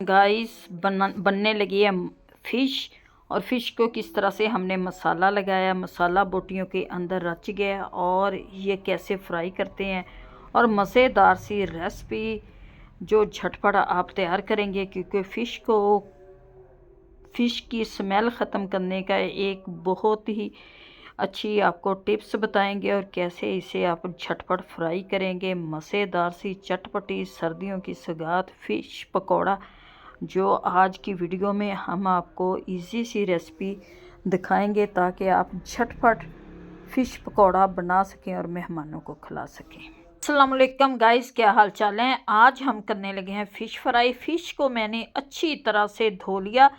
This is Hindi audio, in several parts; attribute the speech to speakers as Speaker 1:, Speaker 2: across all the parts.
Speaker 1: गाइस बनने लगी है फ़िश। और फ़िश को किस तरह से हमने मसाला लगाया, मसाला बोटियों के अंदर रच गया और ये कैसे फ्राई करते हैं। और मज़ेदार सी रेसिपी जो झटपट आप तैयार करेंगे, क्योंकि फ़िश की स्मेल ख़त्म करने का एक बहुत ही अच्छी आपको टिप्स बताएंगे और कैसे इसे आप झटपट फ्राई करेंगे। मज़ेदार सी चटपटी सर्दियों की सौगात फ़िश पकौड़ा, जो आज की वीडियो में हम आपको इजी सी रेसिपी दिखाएंगे ताकि आप झटपट फ़िश पकौड़ा बना सकें और मेहमानों को खिला सकें। अस्सलाम वालेकुम गाइस, क्या हाल चाल है। आज हम करने लगे हैं फ़िश फ्राई। फ़िश को मैंने अच्छी तरह से धो लिया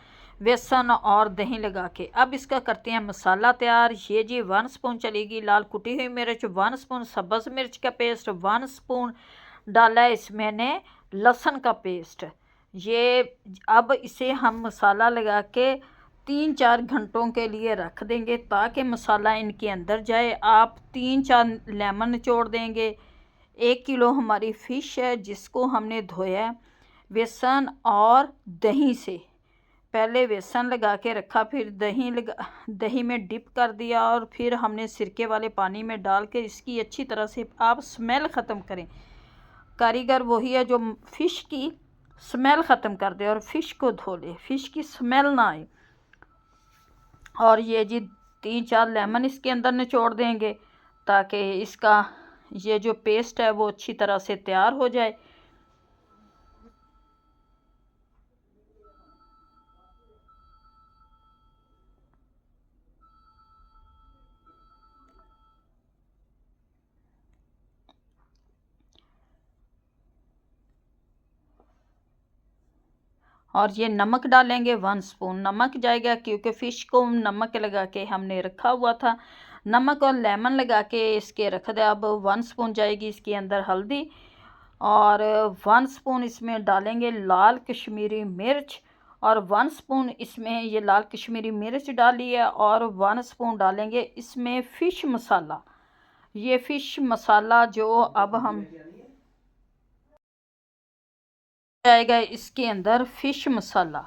Speaker 1: बेसन और दही लगा के। अब इसका करते हैं मसाला तैयार। ये जी 1 स्पून चलेगी लाल कुटी हुई मिर्च, 1 स्पून सब्ज़ मिर्च का पेस्ट, 1 स्पून डाला है इसमें मैंने लहसुन का पेस्ट। ये अब इसे हम मसाला लगा के 3-4 घंटों के लिए रख देंगे ताकि मसाला इनके अंदर जाए। आप 3-4 लेमन निचोड़ देंगे। 1 किलो हमारी फ़िश है जिसको हमने धोया बेसन और दही से। पहले बेसन लगा के रखा, फिर दही में डिप कर दिया और फिर हमने सिरके वाले पानी में डाल के इसकी अच्छी तरह से आप स्मेल ख़त्म करें। कारीगर वही है जो फ़िश की स्मेल ख़त्म कर दे और फ़िश को धो ले, फ़िश की स्मेल ना आए। और ये जी 3-4 लेमन इसके अंदर निचोड़ देंगे ताकि इसका ये जो पेस्ट है वो अच्छी तरह से तैयार हो जाए। और ये नमक डालेंगे, 1 स्पून नमक जाएगा क्योंकि फ़िश को नमक लगा के हमने रखा हुआ था। नमक और लेमन लगा के इसके रख दिया। अब 1 स्पून जाएगी इसके अंदर हल्दी और 1 स्पून इसमें डालेंगे लाल कश्मीरी मिर्च और 1 स्पून इसमें ये लाल कश्मीरी मिर्च डाली है और 1 स्पून डालेंगे इसमें फ़िश मसाला। ये फ़िश मसाला जो अब हम जाएगा इसके अंदर फ़िश मसाला।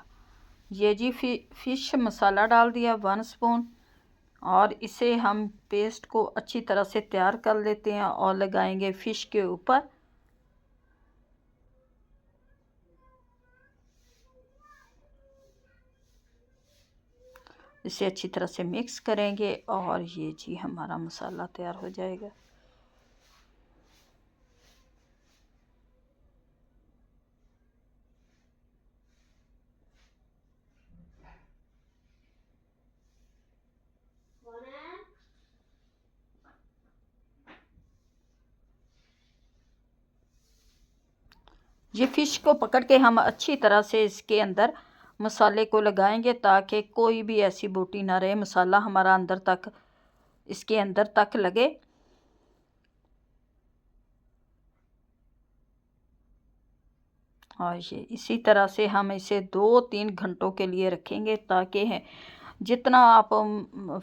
Speaker 1: ये जी फ़िश मसाला डाल दिया 1 स्पून और इसे हम पेस्ट को अच्छी तरह से तैयार कर लेते हैं और लगाएंगे फ़िश के ऊपर। इसे अच्छी तरह से मिक्स करेंगे और ये जी हमारा मसाला तैयार हो जाएगा। ये फ़िश को पकड़ के हम अच्छी तरह से इसके अंदर मसाले को लगाएंगे ताकि कोई भी ऐसी बोटी ना रहे, मसाला हमारा अंदर तक इसके अंदर तक लगे। और ये इसी तरह से हम इसे 2-3 घंटों के लिए रखेंगे ताकि जितना आप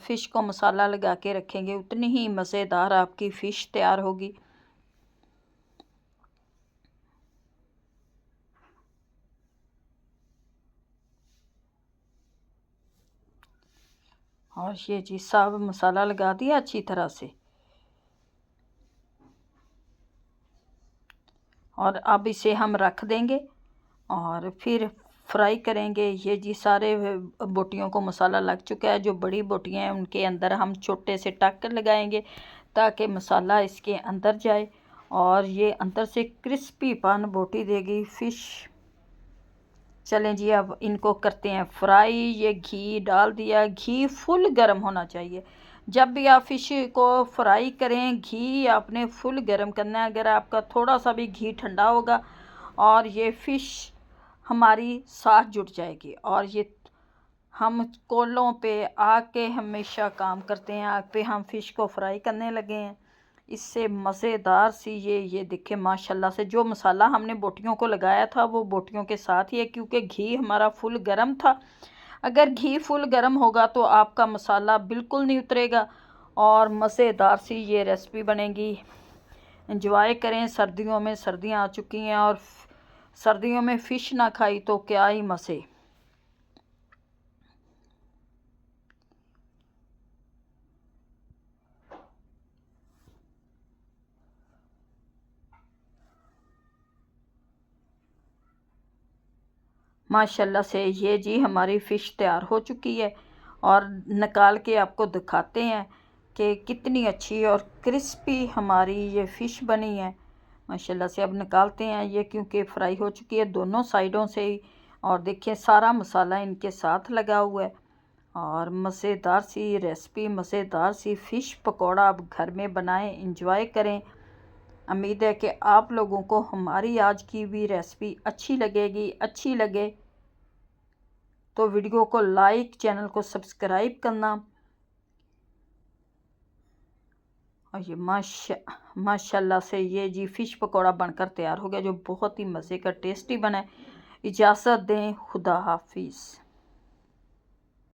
Speaker 1: फ़िश को मसाला लगा के रखेंगे उतनी ही मज़ेदार आपकी फ़िश तैयार होगी। और ये जी सब मसाला लगा दिया अच्छी तरह से। और अब इसे हम रख देंगे और फिर फ्राई करेंगे। ये जी सारे बोटियों को मसाला लग चुका है। जो बड़ी बोटियां हैं उनके अंदर हम छोटे से टक्कर लगाएंगे ताकि मसाला इसके अंदर जाए और ये अंदर से क्रिस्पीपन बोटी देगी फ़िश। चलें जी, अब इनको करते हैं फ्राई। ये घी डाल दिया, घी फुल गर्म होना चाहिए। जब भी आप फ़िश को फ्राई करें घी आपने फुल गर्म करना है। अगर आपका थोड़ा सा भी घी ठंडा होगा और ये फ़िश हमारी साथ जुट जाएगी। और ये हम कोलों पे आग के हमेशा काम करते हैं, आग पे हम फ़िश को फ्राई करने लगे हैं। इससे मज़ेदार सी ये देखिए माशाल्लाह से जो मसाला हमने बोटियों को लगाया था वो बोटियों के साथ ही है, क्योंकि घी हमारा फुल गर्म था। अगर घी फुल गर्म होगा तो आपका मसाला बिल्कुल नहीं उतरेगा और मज़ेदार सी ये रेसिपी बनेगी। एंजॉय करें। सर्दियों में सर्दियां आ चुकी हैं और सर्दियों में फ़िश ना खाई तो क्या ही मज़े। माशाल्लाह से ये जी हमारी फ़िश तैयार हो चुकी है और निकाल के आपको दिखाते हैं कि कितनी अच्छी और क्रिस्पी हमारी ये फ़िश बनी है। माशाल्लाह से अब निकालते हैं ये, क्योंकि फ्राई हो चुकी है दोनों साइडों से ही। और देखिए सारा मसाला इनके साथ लगा हुआ है और मज़ेदार सी रेसिपी, मज़ेदार सी फ़िश पकौड़ा आप घर में बनाएं, इंजॉय करें। उम्मीद है कि आप लोगों को हमारी आज की भी रेसिपी अच्छी लगेगी। अच्छी लगे तो वीडियो को लाइक, चैनल को सब्सक्राइब करना। और ये माशाल्लाह से ये जी फ़िश पकौड़ा बनकर तैयार हो गया, जो बहुत ही मज़े का टेस्टी बना है। इजाज़त दें, खुदा हाफिज़।